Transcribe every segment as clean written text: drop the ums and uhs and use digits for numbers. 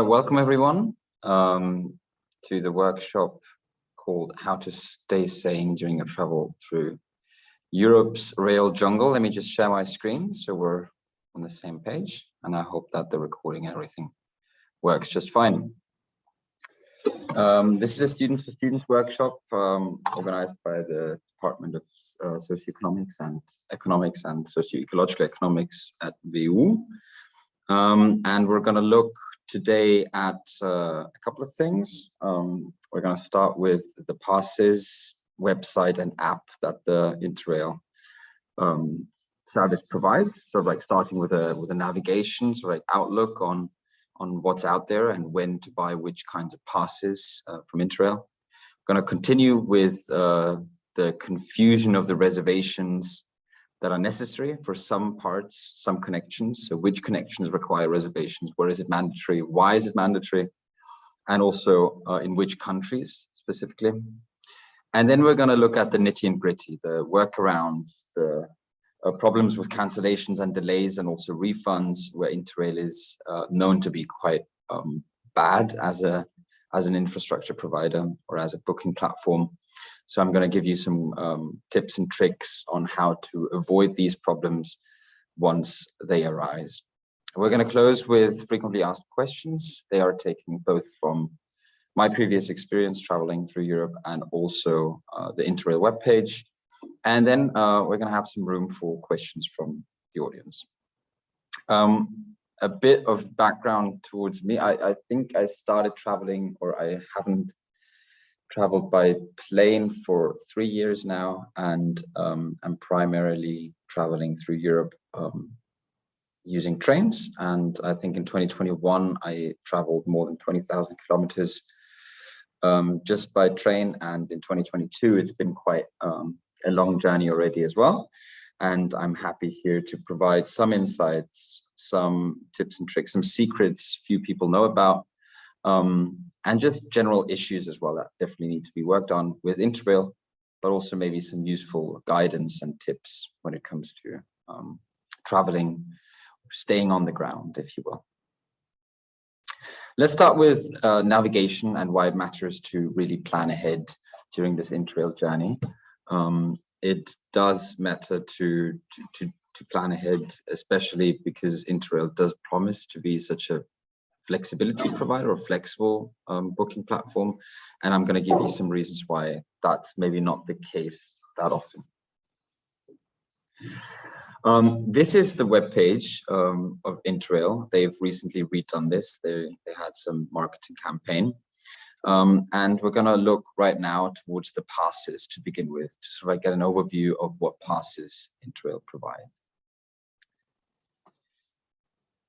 Welcome everyone to the workshop called How to Stay Sane During Your Travel Through Europe's Rail Jungle. Let me just share my screen so we're on the same page, and I hope that the recording and everything works just fine. This is a Students for Students workshop organized by the Department of Socioeconomics and Economics and Socio-Ecological Economics at VU. And we're going to look today at a couple of things. We're going to start with the passes website and app that the Interrail service provides. So like starting with a navigation, so like outlook on what's out there and when to buy which kinds of passes from Interrail. We're going to continue with the confusion of the reservations that are necessary for some parts, some connections. So which connections require reservations? Where is it mandatory? Why is it mandatory? And also in which countries specifically? And then we're going to look at the nitty and gritty, the workarounds, the problems with cancellations and delays, and also refunds, where Interrail is known to be quite bad as an infrastructure provider or as a booking platform. So I'm going to give you some tips and tricks on how to avoid these problems once they arise. We're going to close with frequently asked questions. They are taken both from my previous experience traveling through Europe and also the Interrail webpage. And then we're going to have some room for questions from the audience. A bit of background towards me. I think I started traveling, or I haven't traveled by plane for 3 years now, and I'm primarily traveling through Europe using trains. And I think in 2021, I traveled more than 20,000 kilometers just by train. And in 2022, it's been quite a long journey already as well. And I'm happy here to provide some insights, some tips and tricks, some secrets few people know about, and just general issues as well that definitely need to be worked on with Interrail, but also maybe some useful guidance and tips when it comes to traveling, staying on the ground, if you will. Let's start with navigation and why it matters to really plan ahead during this Interrail journey. It does matter to plan ahead, especially because Interrail does promise to be such a flexibility provider or flexible booking platform, and I'm going to give you some reasons why that's maybe not the case that often. This is the webpage of Interrail. They've recently redone this. They had some marketing campaign, and we're going to look right now towards the passes to begin with, to sort of like get an overview of what passes Interrail provide.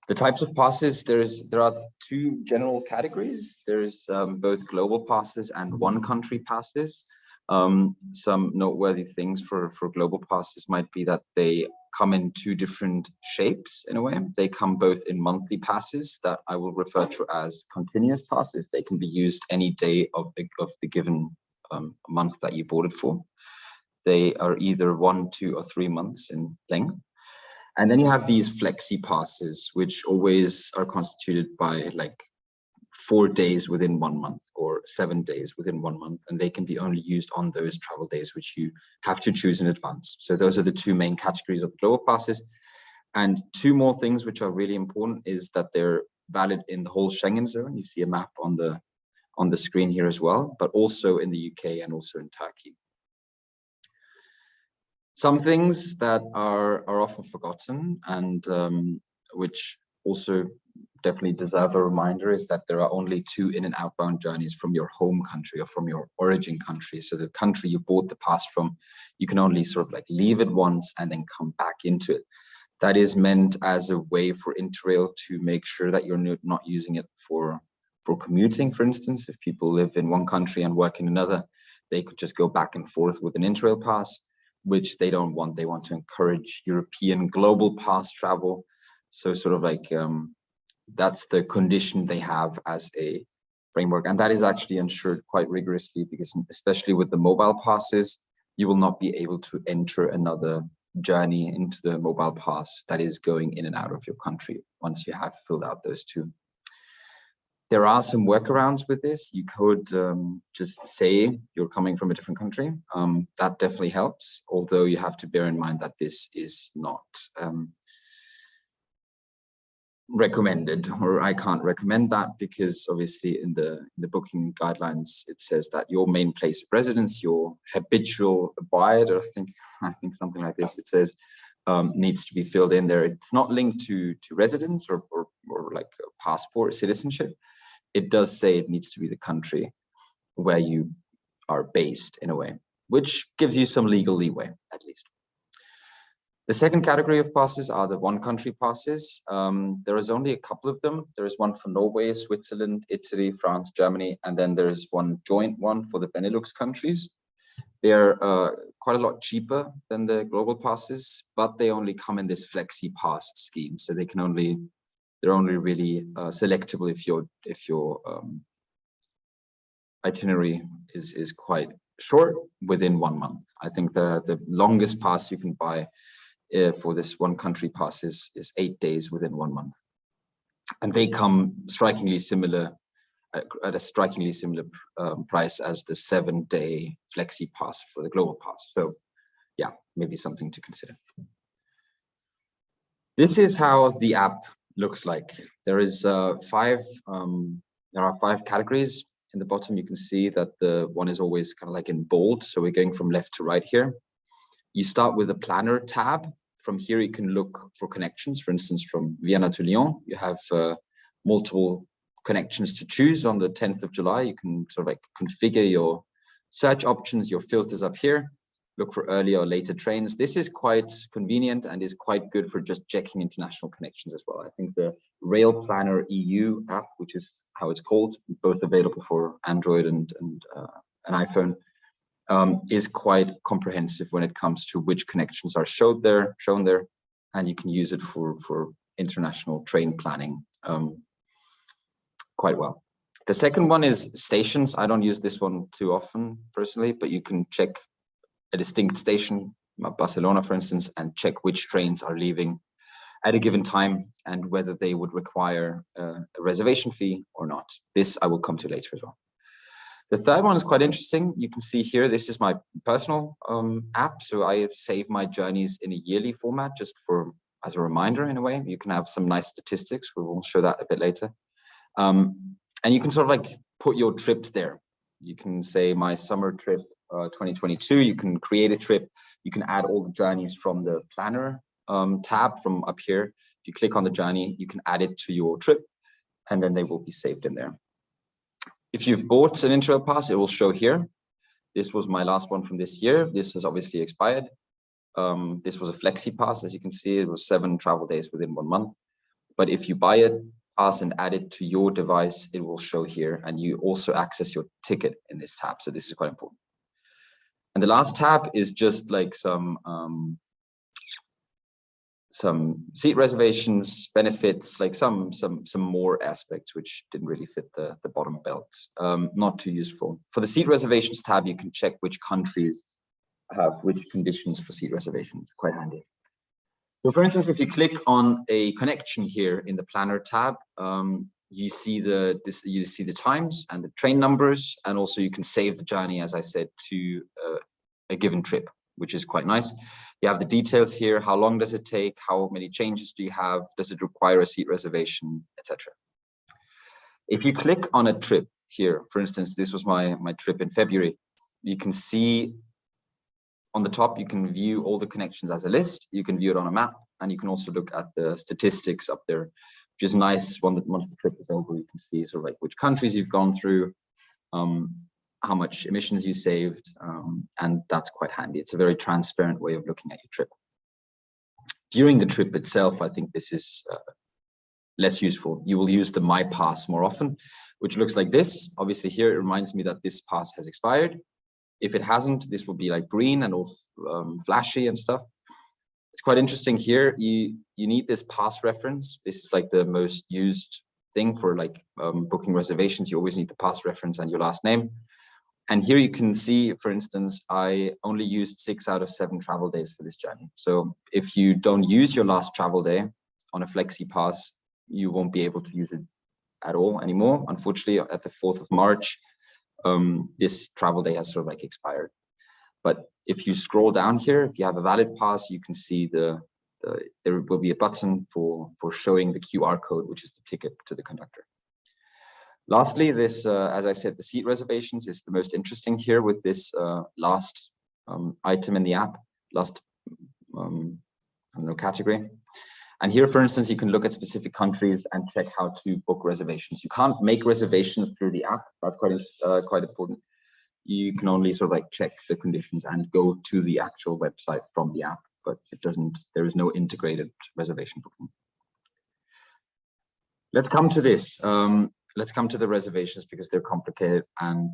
The types of passes, there are two general categories. There's both global passes and one country passes. Some noteworthy things for global passes might be that they come in two different shapes in a way. They come both in monthly passes that I will refer to as continuous passes. They can be used any day of the given month that you bought it for. They are either 1, 2, or 3 months in length. And then you have these flexi passes, which always are constituted by like 4 days within 1 month or 7 days within 1 month. And they can be only used on those travel days, which you have to choose in advance. So those are the two main categories of global passes. And two more things which are really important is that they're valid in the whole Schengen zone. You see a map on the screen here as well, but also in the UK and also in Turkey. Some things that are often forgotten and which also definitely deserve a reminder is that there are only 2 in and outbound journeys from your home country or from your origin country. So the country you bought the pass from, you can only sort of like leave it once and then come back into it. That is meant as a way for Interrail to make sure that you're not using it for commuting, for instance. If people live in one country and work in another, they could just go back and forth with an Interrail pass, which they don't want. They want to encourage European global pass travel. So sort of like that's the condition they have as a framework. And that is actually ensured quite rigorously, because especially with the mobile passes, you will not be able to enter another journey into the mobile pass that is going in and out of your country once you have filled out those two. There are some workarounds with this. You could just say you're coming from a different country. That definitely helps, although you have to bear in mind that this is not recommended, or I can't recommend that, because obviously in the booking guidelines it says that your main place of residence, your habitual abide, or I think something like this, it says needs to be filled in there. It's not linked to residence or like a passport citizenship. It does say it needs to be the country where you are based, in a way, which gives you some legal leeway, at least. The second category of passes are the one country passes. There is only a couple of them. There is one for Norway, Switzerland, Italy, France, Germany, and then there is one joint one for the Benelux countries. They're quite a lot cheaper than the global passes, but they only come in this flexi pass scheme. So they're only really selectable if your itinerary is quite short, within 1 month. I think the longest pass you can buy for this one country pass is 8 days within 1 month, and they come strikingly similar at a strikingly similar price as the 7-day flexi pass for the global pass. So yeah, maybe something to consider. This is how the app looks like. There are 5 categories. In the bottom you can see that the one is always kind of like in bold, so we're going from left to right here. You start with a planner tab. From here you can look for connections. For instance, from Vienna to Lyon, you have multiple connections to choose. On the 10th of July, you can sort of like configure your search options, your filters up here, look for earlier or later trains. This is quite convenient and is quite good for just checking international connections as well. I think the Rail Planner EU app, which is how it's called, both available for Android and an iPhone, is quite comprehensive when it comes to which connections are shown there, and you can use it for international train planning quite well. The second one is stations. I don't use this one too often personally, but you can check a distinct station, Barcelona for instance, and check which trains are leaving at a given time and whether they would require a reservation fee or not. This I will come to later as well. The third one is quite interesting. You can see here, this is my personal app. So I save my journeys in a yearly format, just as a reminder in a way. You can have some nice statistics. We will show that a bit later. And you can sort of like put your trips there. You can say my summer trip 2022, you can create a trip. You can add all the journeys from the planner tab from up here. If you click on the journey, you can add it to your trip and then they will be saved in there. If you've bought an Interrail pass, it will show here. This was my last one from this year. This has obviously expired. This was a flexi pass. As you can see, it was 7 travel days within 1 month. But if you buy a pass and add it to your device, it will show here. And you also access your ticket in this tab. So this is quite important. And the last tab is just like some seat reservations, benefits, like some more aspects which didn't really fit the bottom belt. Not too useful. For the seat reservations tab, you can check which countries have which conditions for seat reservations. Quite handy. So for instance, if you click on a connection here in the planner tab, you see the times and the train numbers, and also you can save the journey, as I said, to a given trip, which is quite nice. You have the details here. How long does it take? How many changes do you have? Does it require a seat reservation, etc.? If you click on a trip here, for instance, this was my trip in February, you can see on the top, you can view all the connections as a list. You can view it on a map, and you can also look at the statistics up there, which is nice. Once the trip is over, you can see sort of like which countries you've gone through, how much emissions you saved, and that's quite handy. It's a very transparent way of looking at your trip. During the trip itself, I think this is less useful. You will use the My Pass more often, which looks like this. Obviously here, it reminds me that this pass has expired. If it hasn't, this will be like green and all flashy and stuff. It's quite interesting here. You need this pass reference. This is like the most used thing for like booking reservations. You always need the pass reference and your last name. And here you can see, for instance, I only used 6 out of 7 travel days for this journey. So if you don't use your last travel day on a flexi pass, you won't be able to use it at all anymore. Unfortunately, at the 4th of March, this travel day has sort of like expired. But if you scroll down here, if you have a valid pass, you can see there will be a button for showing the QR code, which is the ticket to the conductor. Lastly, this, as I said, the seat reservations is the most interesting here with this last item in the app, last I don't know, category. And here, for instance, you can look at specific countries and check how to book reservations. You can't make reservations through the app. That's quite important. You can only sort of like check the conditions and go to the actual website from the app, but there is no integrated reservation booking. Let's come to this. Let's come to the reservations because they're complicated and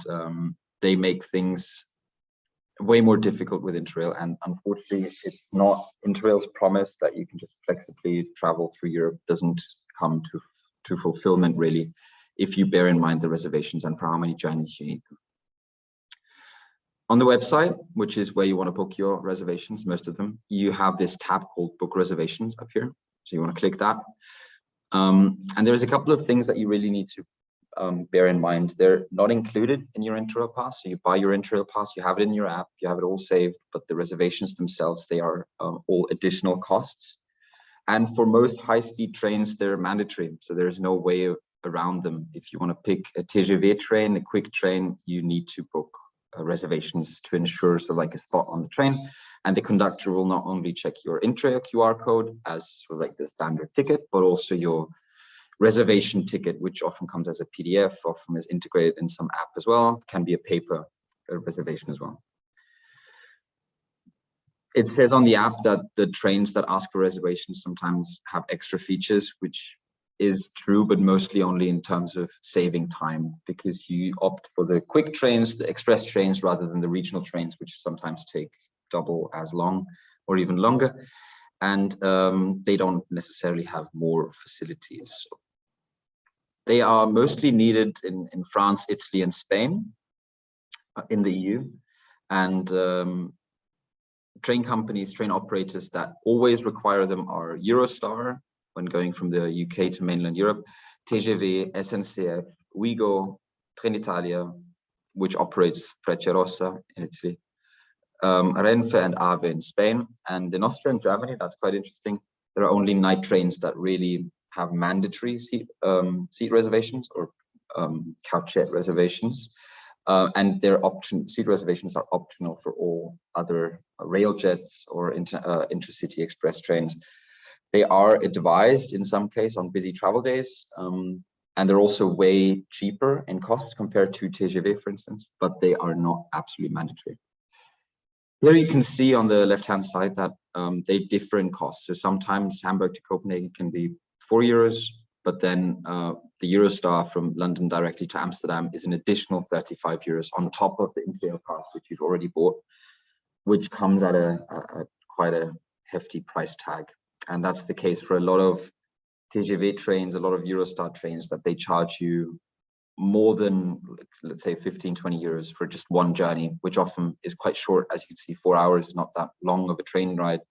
they make things way more difficult with Interrail. And unfortunately, it's not Interrail's promise that you can just flexibly travel through Europe doesn't come to fulfillment really, if you bear in mind the reservations and for how many journeys you need. On the website, which is where you want to book your reservations, most of them, you have this tab called Book Reservations up here. So you want to click that. And there's a couple of things that you really need to bear in mind. They're not included in your Interrail pass. So you buy your Interrail pass, you have it in your app, you have it all saved, but the reservations themselves, they are all additional costs. And for most high-speed trains, they're mandatory. So there's no way around them. If you want to pick a TGV train, a quick train, you need to book reservations to ensure sort of like a spot on the train. And the conductor will not only check your Interrail QR code as sort of like the standard ticket, but also your reservation ticket, which often comes as a PDF, often is integrated in some app as well, can be a paper reservation as well. It says on the app that the trains that ask for reservations sometimes have extra features, which is true, but mostly only in terms of saving time, because you opt for the quick trains, the express trains, rather than the regional trains, which sometimes take double as long or even longer. And they don't necessarily have more facilities. They are mostly needed in France, Italy, and Spain in the EU. And train companies, train operators that always require them are Eurostar, when going from the UK to mainland Europe, TGV, SNCF, Ouigo, Trenitalia, which operates Frecciarossa in Italy, Renfe and AVE in Spain. And in Austria and Germany, that's quite interesting, there are only night trains that really have mandatory seat reservations or couchette reservations. And their seat reservations are optional for all other rail jets or intercity express trains. They are advised in some case on busy travel days, and they're also way cheaper in cost compared to TGV, for instance, but they are not absolutely mandatory. Here you can see on the left-hand side that they differ in cost. So sometimes Hamburg to Copenhagen can be €4, but then the Eurostar from London directly to Amsterdam is an additional €35 on top of the Interrail pass, which you've already bought, which comes at quite a hefty price tag. And that's the case for a lot of TGV trains, a lot of Eurostar trains, that they charge you more than, let's say, 15, 20 euros for just one journey, which often is quite short. As you can see, 4 hours is not that long of a train ride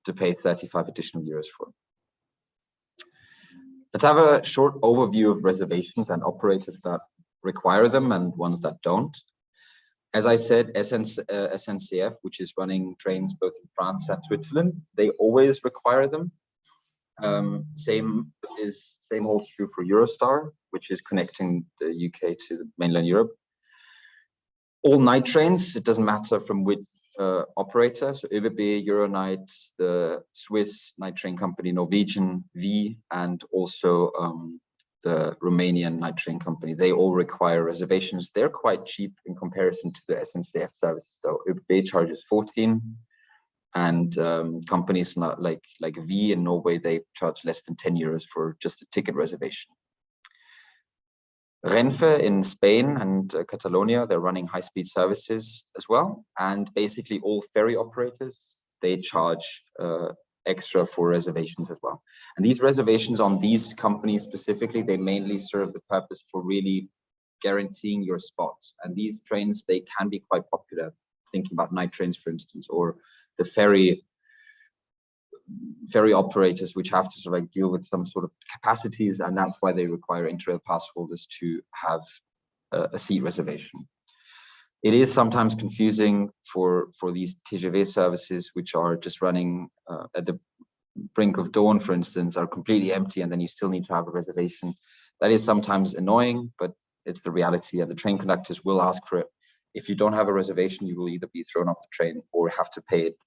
to pay 35 additional euros for. Let's have a short overview of reservations and operators that require them and ones that don't. As I said, SNCF, which is running trains both in France and Switzerland, they always require them. Same holds true for Eurostar, which is connecting the UK to the mainland Europe. All night trains, it doesn't matter from which operator, so ÖBB, Euronight, the Swiss night train company, Norwegian, V, and also the Romanian night train company, they all require reservations. They're quite cheap in comparison to the SNCF service. So ÖBB charges 14, and companies like V in Norway, they charge less than 10 euros for just a ticket reservation. Renfe in Spain and Catalonia, they're running high-speed services as well. And basically all ferry operators, they charge extra for reservations as well. And these reservations on these companies specifically, they mainly serve the purpose for really guaranteeing your spots. And these trains, they can be quite popular, thinking about night trains, for instance, or the ferry ferry operators which have to sort of like deal with some sort of capacities, and that's why they require Interrail pass holders to have a seat reservation. It is sometimes confusing for these TGV services, which are just running at the brink of dawn, for instance, are completely empty, and then you still need to have a reservation. That is sometimes annoying, but it's the reality, and the train conductors will ask for it. If you don't have a reservation, you will either be thrown off the train or have to pay it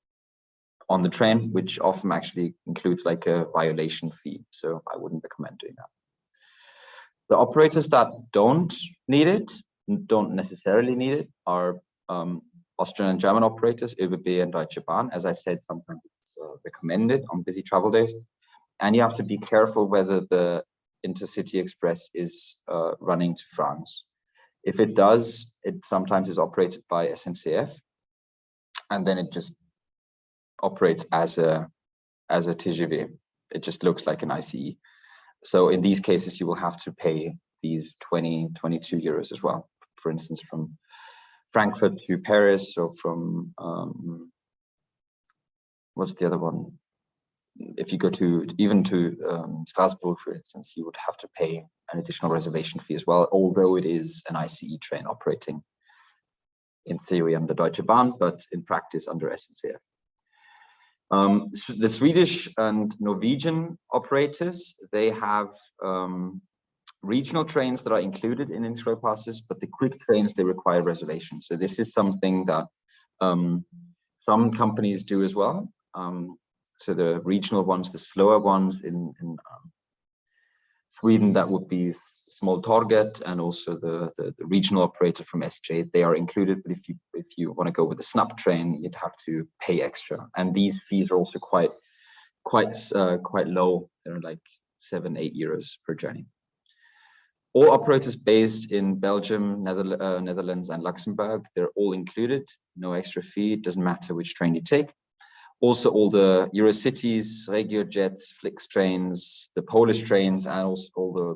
on the train, which often actually includes like a violation fee. So I wouldn't recommend doing that. The operators that don't need it, don't necessarily need it, are Austrian and German operators, ÖBB and Deutsche Bahn. As I said, sometimes it's recommended on busy travel days. And you have to be careful whether the Intercity Express is running to France. If it does, it sometimes is operated by SNCF, and then it just operates as a TGV. It just looks like an ICE. So in these cases, you will have to pay these 22 euros as well. For instance, from Frankfurt to Paris, or from what's the other one? If you go to even to Strasbourg, for instance, you would have to pay an additional reservation fee as well, although it is an ICE train operating in theory under Deutsche Bahn, but in practice under SNCF. So the Swedish and Norwegian operators, they have regional trains that are included in Interrail passes, but the quick trains, they require reservations. So this is something that some companies do as well. So the regional ones, the slower ones in Sweden, that would be Small Target, and also the regional operator from SJ, they are included. But if you want to go with a snap train, you'd have to pay extra. And these fees are also quite low. They're like 7-8 euros per journey. All operators based in Belgium, Netherlands, and Luxembourg, they're all included. No extra fee. It doesn't matter which train you take. Also, all the Eurocities, RegioJets, Flix trains, the Polish trains, and also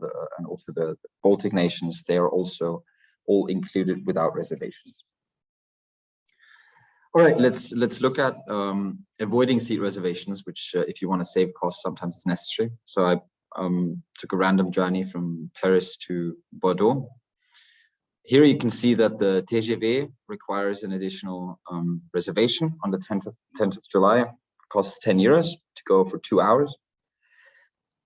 the Baltic nations, they are also all included without reservations. All right, let's look at avoiding seat reservations, which if you want to save costs, sometimes it's necessary. So I took a random journey from Paris to Bordeaux. Here you can see that the TGV requires an additional reservation on the 10th of July. It costs 10 euros to go for 2 hours.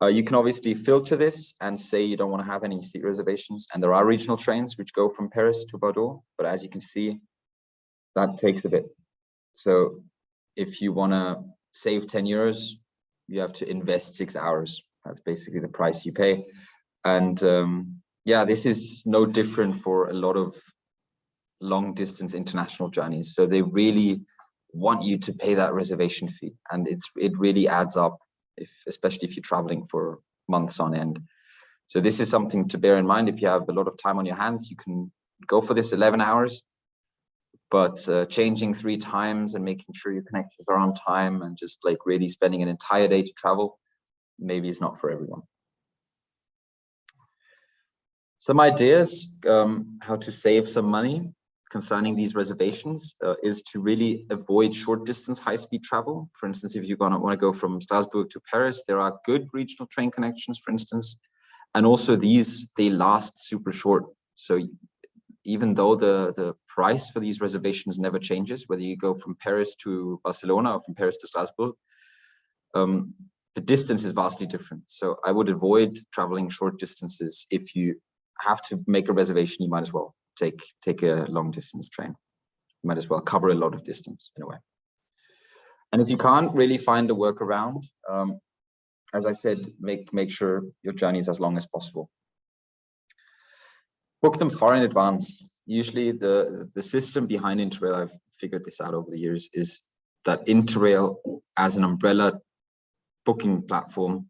You can obviously filter this and say you don't want to have any seat reservations. And there are regional trains which go from Paris to Bordeaux. But as you can see, that takes a bit. So if you want to save 10 euros, you have to invest 6 hours. That's basically the price you pay. And yeah, this is no different for a lot of long distance international journeys. So they really want you to pay that reservation fee, and it really adds up, especially if you're traveling for months on end. So this is something to bear in mind. If you have a lot of time on your hands, you can go for this 11 hours, but changing 3 times and making sure your connections are on time and just like really spending an entire day to travel, maybe is not for everyone. Some ideas how to save some money concerning these reservations is to really avoid short distance high-speed travel. For instance, if you want to go from Strasbourg to Paris, there are good regional train connections, for instance. And also these, they last super short. So even though the price for these reservations never changes, whether you go from Paris to Barcelona or from Paris to Strasbourg, the distance is vastly different. So I would avoid traveling short distances. If you have to make a reservation, you might as well take a long distance train. You might as well cover a lot of distance in a way. And if you can't really find a workaround, as I said, make sure your journey is as long as possible. Book them far in advance. Usually the system behind Interrail, I've figured this out over the years, is that Interrail as an umbrella booking platform,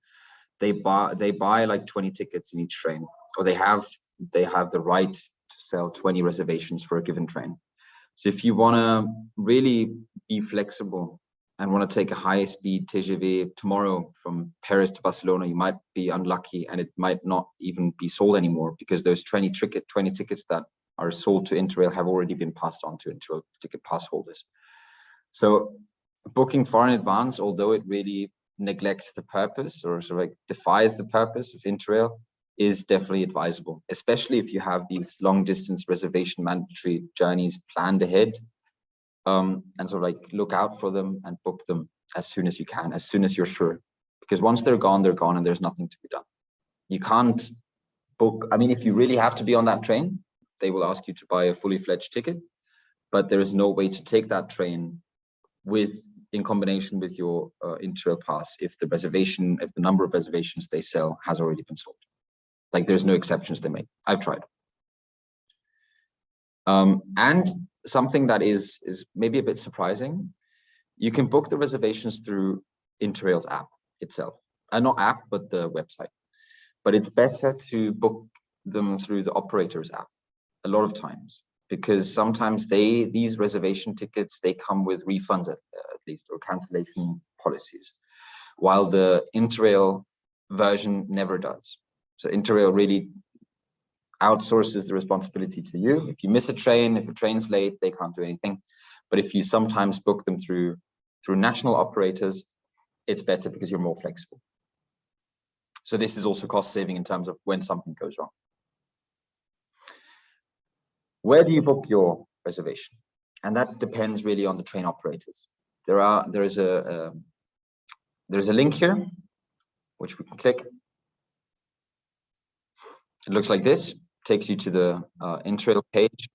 they buy like 20 tickets in each train, or they have the right to sell 20 reservations for a given train. So if you want to really be flexible and want to take a high speed TGV tomorrow from Paris to Barcelona, you might be unlucky and it might not even be sold anymore, because those 20 tickets that are sold to Interrail have already been passed on to Interrail ticket pass holders. So booking far in advance, although it really neglects the purpose or sort of like defies the purpose of Interrail is definitely advisable, especially if you have these long distance reservation mandatory journeys planned ahead, and sort of like look out for them and book them as soon as you can, as soon as you're sure, because once they're gone and there's nothing to be done. You can't book. I mean, if you really have to be on that train, they will ask you to buy a fully fledged ticket, but there is no way to take that train in combination with your Interrail pass if the number of reservations they sell has already been sold. Like, there's no exceptions they make. I've tried. And something that is maybe a bit surprising, you can book the reservations through Interrail's app itself. Not app, but the website. But it's better to book them through the operator's app a lot of times, because sometimes these reservation tickets, they come with refunds at least, or cancellation policies, while the Interrail version never does. So Interrail really outsources the responsibility to you. If you miss a train, if a train's late, they can't do anything. But if you sometimes book them through national operators, it's better because you're more flexible. So this is also cost saving in terms of when something goes wrong. Where do you book your reservation? And that depends really on the train operators. There's a link here, which we can click. It looks like this. Takes you to the Interrail page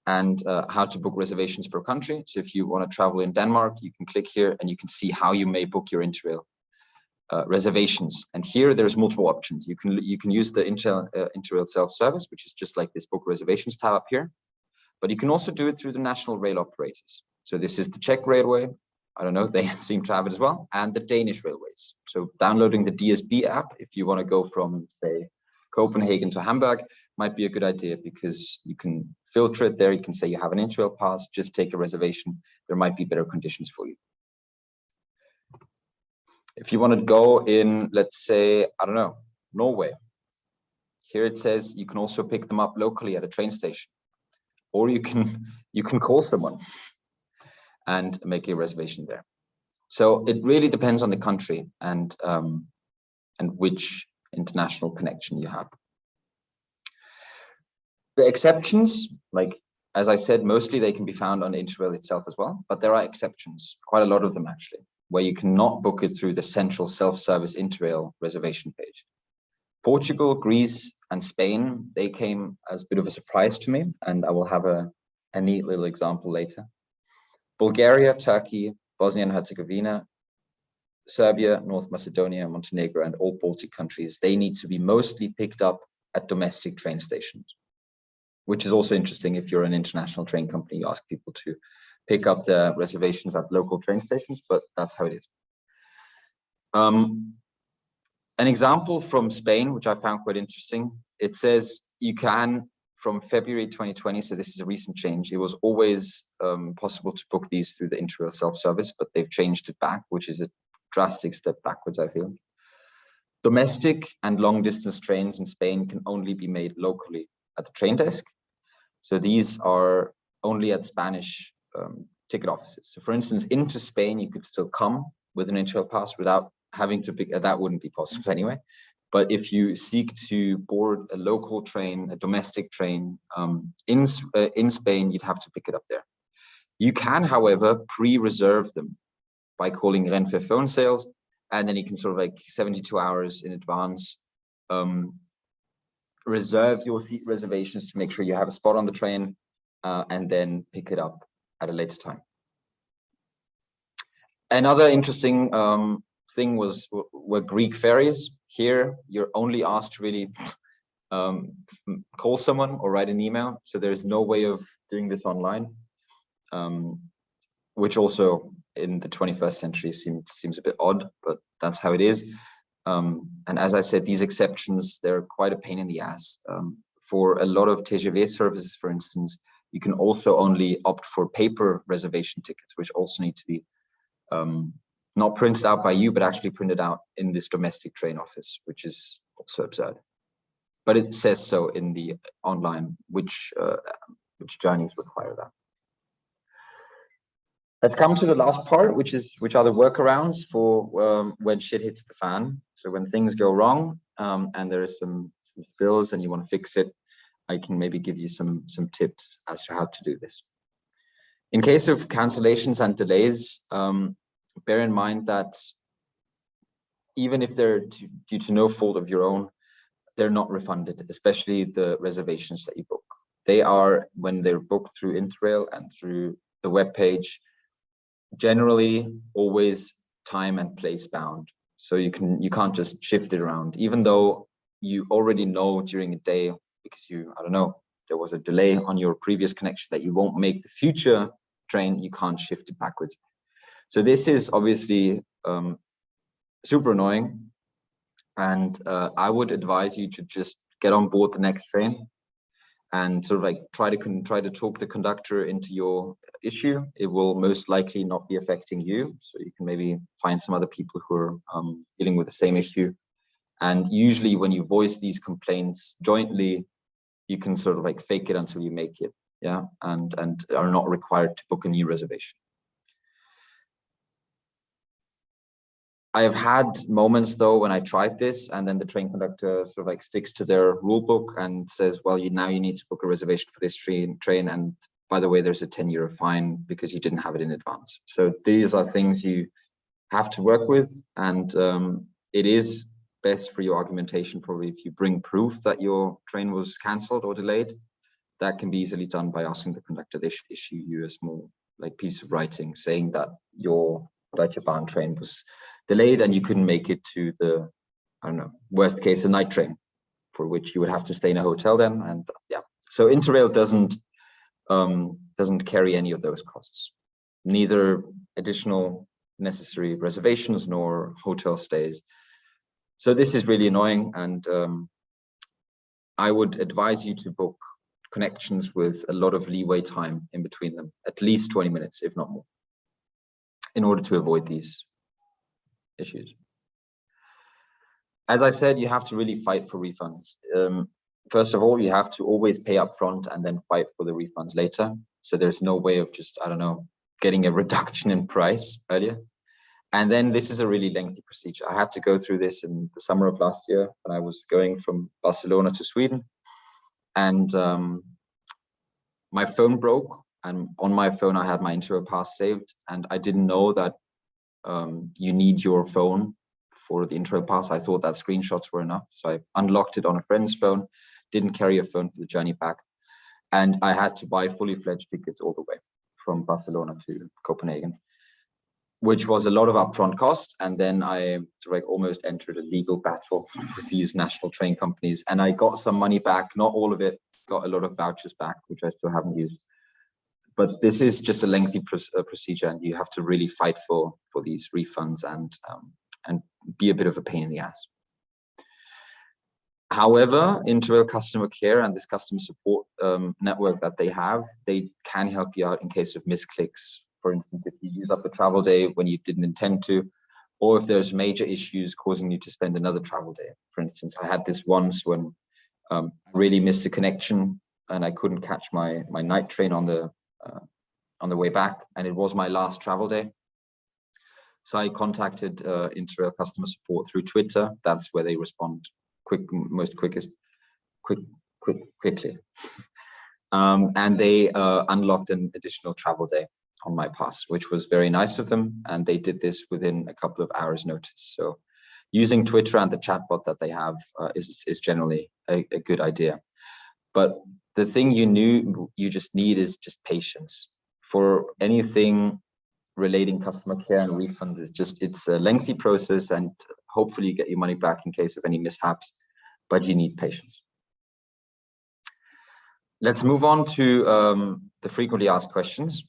and how to book reservations per country. So if you want to travel in Denmark, you can click here and you can see how you may book your Interrail reservations. And here there's multiple options. You can use the Interrail self-service, which is just like this book reservations tab up here. But you can also do it through the national rail operators. So this is the Czech Railway. I don't know, they seem to have it as well. And the Danish railways. So downloading the DSB app, if you want to go from, say, Copenhagen to Hamburg, might be a good idea, because you can filter it there. You can say you have an Interrail pass, just take a reservation. There might be better conditions for you. If you want to go in, let's say, I don't know, Norway, here it says you can also pick them up locally at a train station, or you can call someone and make a reservation there. So it really depends on the country and which international connection you have. The exceptions, like, as I said, mostly they can be found on Interrail itself as well, but there are exceptions, quite a lot of them actually, where you cannot book it through the central self-service Interrail reservation page. Portugal, Greece, and Spain, they came as a bit of a surprise to me, and I will have a neat little example later. Bulgaria, Turkey, Bosnia and Herzegovina, Serbia, North Macedonia, Montenegro, and all Baltic countries, they need to be mostly picked up at domestic train stations, which is also interesting. If you're an international train company, you ask people to pick up the reservations at local train stations, but that's how it is. An example from Spain, which I found quite interesting, it says you can, from February 2020, so this is a recent change, it was always possible to book these through the Interrail self-service, but they've changed it back, which is a drastic step backwards, I feel. Domestic and long-distance trains in Spain can only be made locally at the train desk. So these are only at Spanish ticket offices. So for instance, into Spain, you could still come with an Interrail pass without having to pick, that wouldn't be possible anyway. But if you seek to board a local train, a domestic train in Spain, you'd have to pick it up there. You can, however, pre-reserve them by calling Renfe phone sales, and then you can sort of like 72 hours in advance reserve your seat reservations to make sure you have a spot on the train, and then pick it up at a later time. Another interesting thing were Greek ferries. Here, you're only asked to really call someone or write an email. So there's no way of doing this online, which also in the 21st century seems a bit odd, but that's how it is. And as I said, these exceptions, they're quite a pain in the ass. For a lot of TGV services, for instance, you can also only opt for paper reservation tickets, which also need to be not printed out by you, but actually printed out in this domestic train office, which is also absurd. But it says so in the online, which journeys require that. Let's come to the last part, which are the workarounds for when shit hits the fan. So when things go wrong and there is some spills and you want to fix it, I can maybe give you some tips as to how to do this. In case of cancellations and delays, bear in mind that even if they're due to no fault of your own, they're not refunded, especially the reservations that you book. They are, when they're booked through Interrail and through the web page, generally always time and place bound. So you can't just shift it around, even though you already know during a day, because I don't know, there was a delay on your previous connection that you won't make the future train, you can't shift it backwards. So this is obviously super annoying. And I would advise you to just get on board the next train and sort of like try to talk the conductor into your issue. It will most likely not be affecting you. So you can maybe find some other people who are dealing with the same issue. And usually when you voice these complaints jointly, you can sort of like fake it until you make it. Yeah. And are not required to book a new reservation. I have had moments though when I tried this and then the train conductor sort of like sticks to their rule book and says, well, now you need to book a reservation for this train. And by the way, there's a 10-euro fine because you didn't have it in advance. So these are things you have to work with. And it is best for your argumentation, probably if you bring proof that your train was cancelled or delayed. That can be easily done by asking the conductor they should issue you a small like piece of writing saying that your Deutsche Bahn train was delayed and you couldn't make it to the, I don't know, worst case, a night train, for which you would have to stay in a hotel then. And yeah, so Interrail doesn't carry any of those costs, neither additional necessary reservations nor hotel stays. So this is really annoying, and I would advise you to book connections with a lot of leeway time in between them, at least 20 minutes, if not more, in order to avoid these issues. As I said, you have to really fight for refunds. First of all, you have to always pay up front and then fight for the refunds later. So there's no way of just, I don't know, getting a reduction in price earlier. And then this is a really lengthy procedure. I had to go through this in the summer of last year when I was going from Barcelona to Sweden. And my phone broke, and on my phone I had my Interrail pass saved, and I didn't know that you need your phone for the Interrail pass. I thought that screenshots were enough, so I unlocked it on a friend's phone, didn't carry a phone for the journey back, and I had to buy fully fledged tickets all the way from Barcelona to Copenhagen, which was a lot of upfront cost. And then I almost entered a legal battle with these national train companies, and I got some money back, not all of it, got a lot of vouchers back, which I still haven't used. But this is just a lengthy procedure, and you have to really fight for these refunds and be a bit of a pain in the ass. However, Interrail customer care and this customer support network that they have, they can help you out in case of misclicks. For instance, if you use up a travel day when you didn't intend to, or if there's major issues causing you to spend another travel day. For instance, I had this once when I really missed a connection and I couldn't catch my night train on the way back, and it was my last travel day. So I contacted Interrail customer support through Twitter. That's where they respond quickly. And they unlocked an additional travel day on my pass, which was very nice of them. And they did this within a couple of hours notice. So using Twitter and the chatbot that they have is generally a good idea. But the thing you just need is just patience. For anything relating customer care and refunds, it's a lengthy process, and hopefully you get your money back in case of any mishaps, but you need patience. Let's move on to the frequently asked questions.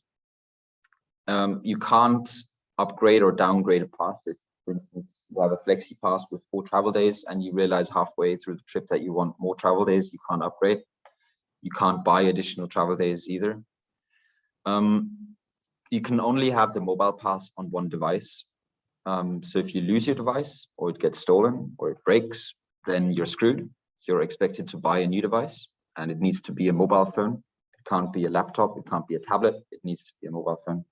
You can't upgrade or downgrade a pass. If, for instance, you have a flexi pass with 4 travel days and you realize halfway through the trip that you want more travel days, you can't upgrade. You can't buy additional travel days either. You can only have the mobile pass on one device. So if you lose your device, or it gets stolen, or it breaks, then you're screwed. You're expected to buy a new device, and it needs to be a mobile phone. It can't be a laptop, it can't be a tablet, it needs to be a mobile phone.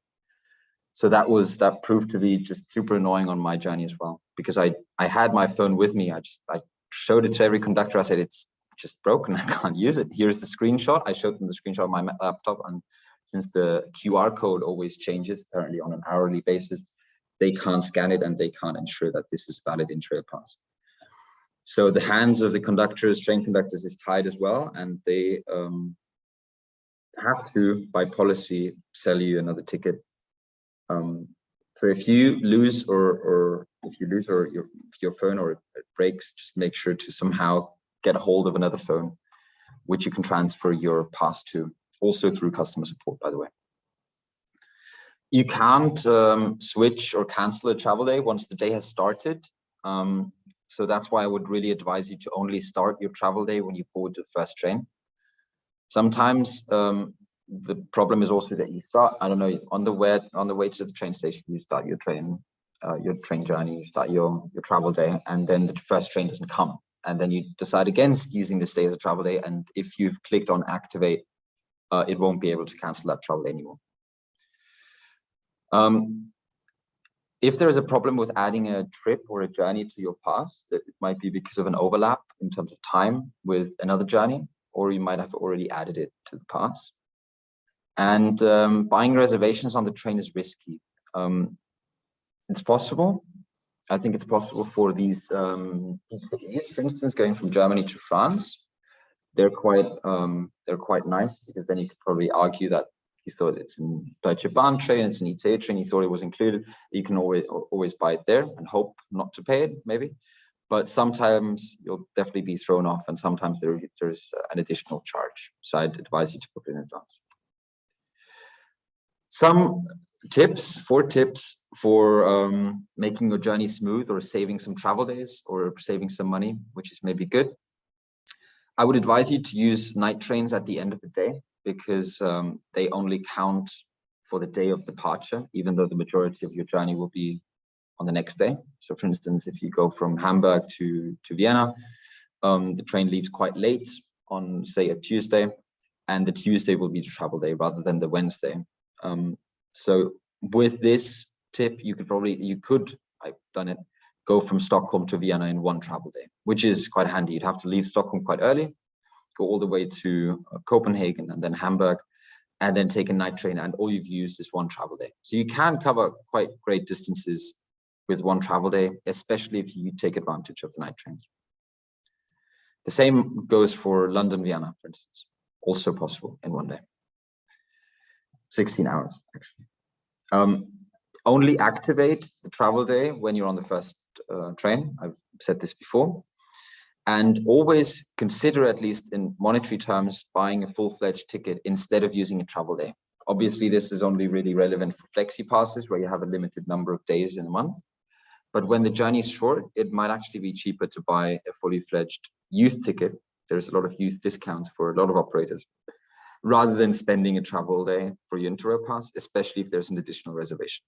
So that proved to be just super annoying on my journey as well, because I had my phone with me. I showed it to every conductor. I said, it's just broken. I can't use it. Here's the screenshot. I showed them the screenshot of my laptop. And since the QR code always changes apparently on an hourly basis, they can't scan it and they can't ensure that this is valid Interrail pass. So the hands of the conductors, train conductors, is tied as well, and they have to, by policy, sell you another ticket. So if you lose or your phone or it breaks, just make sure to somehow get a hold of another phone, which you can transfer your pass to, also through customer support, by the way. You can't switch or cancel a travel day once the day has started. So that's why I would really advise you to only start your travel day when you board the first train. Sometimes the problem is also that you start, I don't know, on the way to the train station, you start your train journey, you start your travel day, and then the first train doesn't come. And then you decide against using this day as a travel day. And if you've clicked on activate, it won't be able to cancel that travel anymore. If there is a problem with adding a trip or a journey to your pass, that it might be because of an overlap in terms of time with another journey, or you might have already added it to the pass. And buying reservations on the train is risky. It's possible. I think it's possible for these ECs, for instance, going from Germany to France. They're quite nice, because then you could probably argue that you thought it's a Deutsche Bahn train, it's an ICE train, you thought it was included. You can always buy it there and hope not to pay it, maybe. But sometimes you'll definitely be thrown off, and sometimes there's an additional charge. So I'd advise you to book in advance. Some tips, 4 tips for making your journey smooth, or saving some travel days, or saving some money, which is maybe good. I would advise you to use night trains at the end of the day, because they only count for the day of departure, even though the majority of your journey will be on the next day. So for instance, if you go from Hamburg to Vienna, the train leaves quite late on, say, a Tuesday, and the Tuesday will be the travel day rather than the Wednesday. So with this tip, I've done it, go from Stockholm to Vienna in one travel day, which is quite handy. You'd have to leave Stockholm quite early, go all the way to Copenhagen and then Hamburg, and then take a night train, and all you've used is one travel day. So you can cover quite great distances with one travel day, especially if you take advantage of the night trains. The same goes for London-Vienna, for instance, also possible in one day. 16 hours, actually. Only activate the travel day when you're on the first train. I've said this before. And always consider, at least in monetary terms, buying a full-fledged ticket instead of using a travel day. Obviously, this is only really relevant for flexi passes, where you have a limited number of days in a month. But when the journey is short, it might actually be cheaper to buy a fully fledged youth ticket. There's a lot of youth discounts for a lot of operators, rather than spending a travel day for your Interrail pass, especially if there's an additional reservation.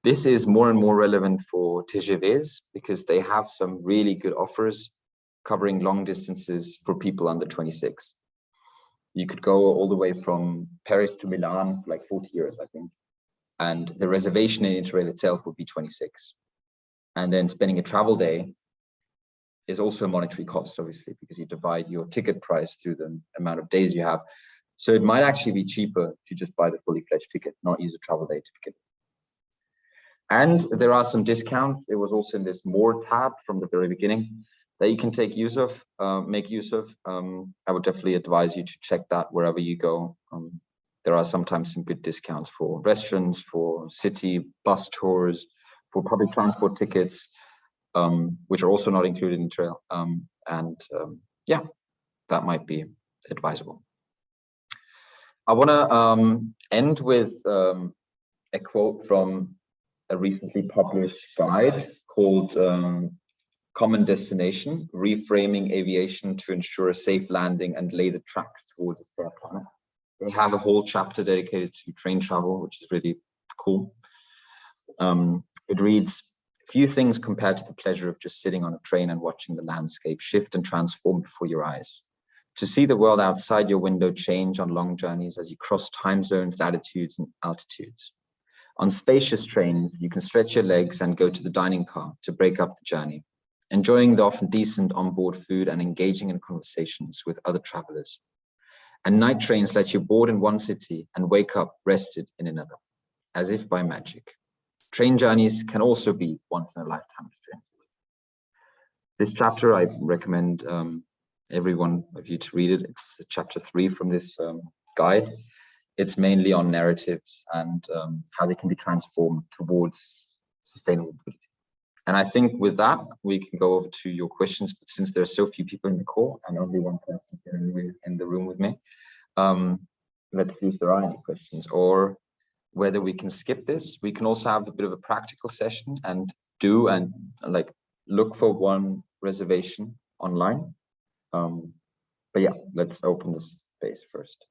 This is more and more relevant for TGVs, because they have some really good offers covering long distances for people under 26. You could go all the way from Paris to Milan for like 40 euros, I think. And the reservation in Interrail itself would be 26. And then spending a travel day is also a monetary cost, obviously, because you divide your ticket price through the amount of days you have. So it might actually be cheaper to just buy the fully fledged ticket, not use a travel day to begin. And there are some discounts. It was also in this More tab from the very beginning that you can make use of. I would definitely advise you to check that wherever you go. There are sometimes some good discounts for restaurants, for city bus tours, for public transport tickets, which are also not included in Trail. Yeah, that might be advisable. I want to end with a quote from a recently published guide called Common Destination, Reframing Aviation to Ensure a Safe Landing and Lay the Tracks Towards a Fair Planet. They have a whole chapter dedicated to train travel, which is really cool. It reads, few things compared to the pleasure of just sitting on a train and watching the landscape shift and transform before your eyes. To see the world outside your window change on long journeys as you cross time zones, latitudes, and altitudes. On spacious trains, you can stretch your legs and go to the dining car to break up the journey, enjoying the often decent onboard food and engaging in conversations with other travelers. And night trains let you board in one city and wake up rested in another, as if by magic. Train journeys can also be once in a lifetime experiences. This chapter, I recommend every one of you to read it. It's chapter 3 from this guide. It's mainly on narratives and how they can be transformed towards sustainable mobility. And I think with that, we can go over to your questions. But since there are so few people in the call and only one person in the room with me, let's see if there are any questions, or whether we can skip this. We can also have a bit of a practical session and look for one reservation online. But yeah, let's open this space first.